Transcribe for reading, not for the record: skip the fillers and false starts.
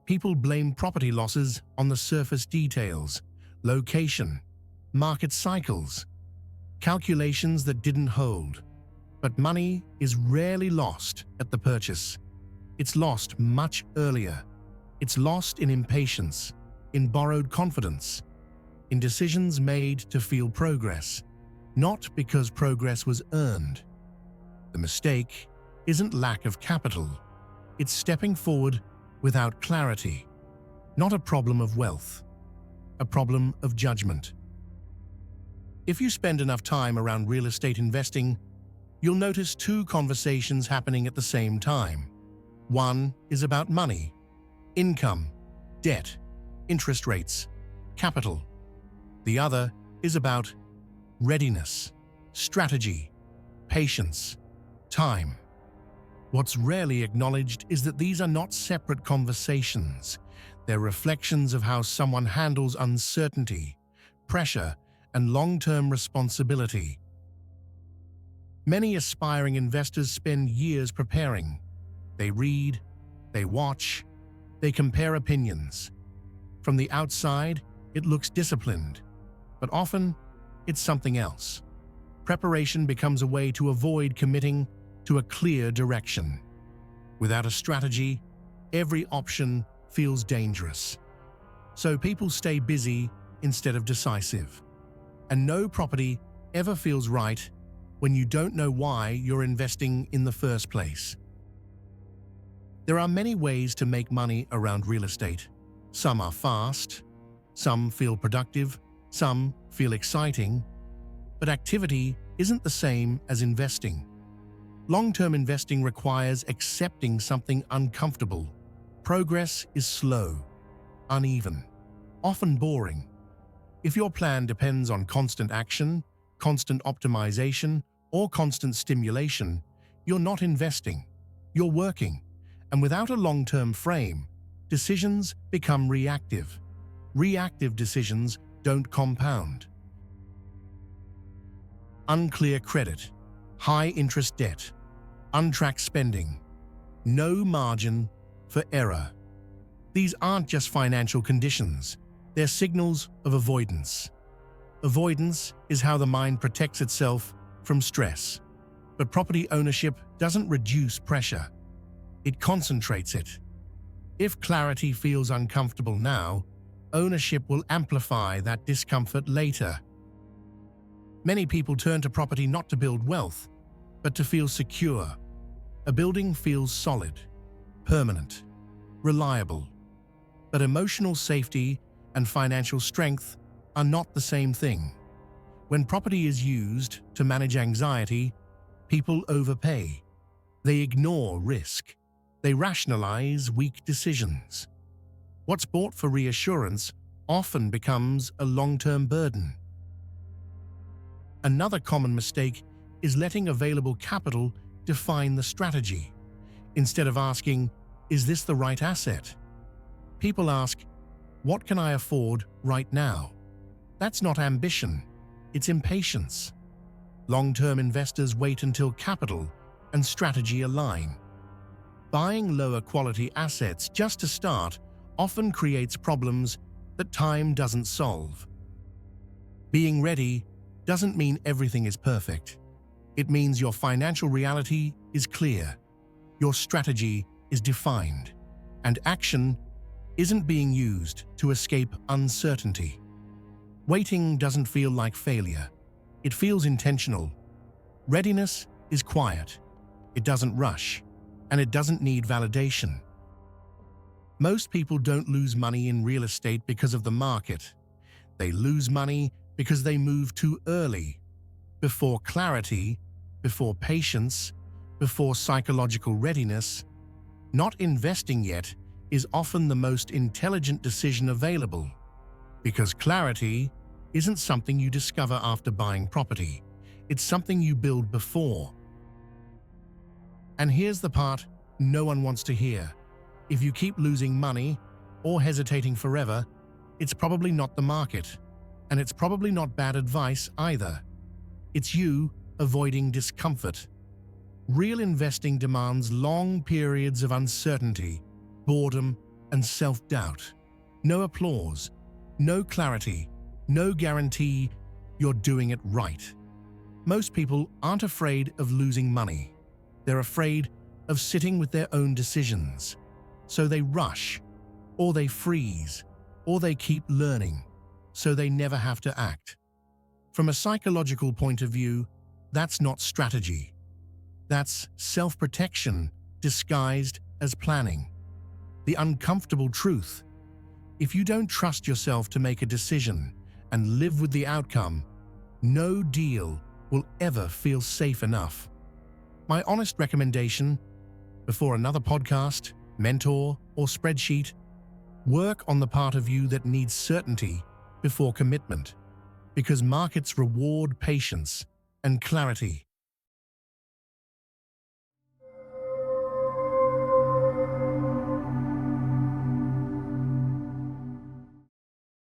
People blame property losses on the surface details, location, market cycles, calculations that didn't hold. But money is rarely lost at the purchase. It's lost much earlier. It's lost in impatience, in borrowed confidence, in decisions made to feel progress, not because progress was earned. The mistake isn't lack of capital. It's stepping forward without clarity. Not a problem of wealth, a problem of judgment. If you spend enough time around real estate investing, you'll notice two conversations happening at the same time. One is about money, income, debt, interest rates, capital. The other is about readiness, strategy, patience, time. What's rarely acknowledged is that these are not separate conversations. They're reflections of how someone handles uncertainty, pressure, and long-term responsibility. Many aspiring investors spend years preparing. They read, they watch, they compare opinions. From the outside, it looks disciplined, but often it's something else. Preparation becomes a way to avoid committing to a clear direction. Without a strategy, every option feels dangerous. So people stay busy instead of decisive. And no property ever feels right when you don't know why you're investing in the first place. There are many ways to make money around real estate. Some are fast, some feel productive, some feel exciting, but activity isn't the same as investing. Long-term investing requires accepting something uncomfortable. Progress is slow, uneven, often boring. If your plan depends on constant action, constant optimization, or constant stimulation, you're not investing, you're working. And without a long-term frame, decisions become reactive. Reactive decisions don't compound. Unclear credit, high interest debt, untracked spending, no margin for error. These aren't just financial conditions, they're signals of avoidance. Avoidance is how the mind protects itself from stress. But property ownership doesn't reduce pressure, it concentrates it. If clarity feels uncomfortable now, ownership will amplify that discomfort later. Many people turn to property not to build wealth, but to feel secure. A building feels solid, permanent, reliable. But emotional safety and financial strength are not the same thing. When property is used to manage anxiety, people overpay. They ignore risk. They rationalize weak decisions. What's bought for reassurance often becomes a long-term burden. Another common mistake is letting available capital define the strategy. Instead of asking, is this the right asset? People ask, what can I afford right now? That's not ambition, it's impatience. Long-term investors wait until capital and strategy align. Buying lower quality assets just to start often creates problems that time doesn't solve. Being ready doesn't mean everything is perfect. It means your financial reality is clear, your strategy is defined, and action isn't being used to escape uncertainty. Waiting doesn't feel like failure. It feels intentional. Readiness is quiet. It doesn't rush, and it doesn't need validation. Most people don't lose money in real estate because of the market. They lose money because they move too early, before clarity, before patience, before psychological readiness. Not investing yet is often the most intelligent decision available, because clarity isn't something you discover after buying property. It's something you build before. And here's the part no one wants to hear. If you keep losing money or hesitating forever, it's probably not the market. And it's probably not bad advice either. It's you avoiding discomfort. Real investing demands long periods of uncertainty, boredom, and self-doubt. No applause, no clarity, no guarantee you're doing it right. Most people aren't afraid of losing money. They're afraid of sitting with their own decisions. So they rush, or they freeze, or they keep learning, so they never have to act. From a psychological point of view, that's not strategy. That's self-protection disguised as planning. The uncomfortable truth: if you don't trust yourself to make a decision and live with the outcome, no deal will ever feel safe enough. My honest recommendation: before another podcast, mentor, or spreadsheet, work on the part of you that needs certainty before commitment, because markets reward patience and clarity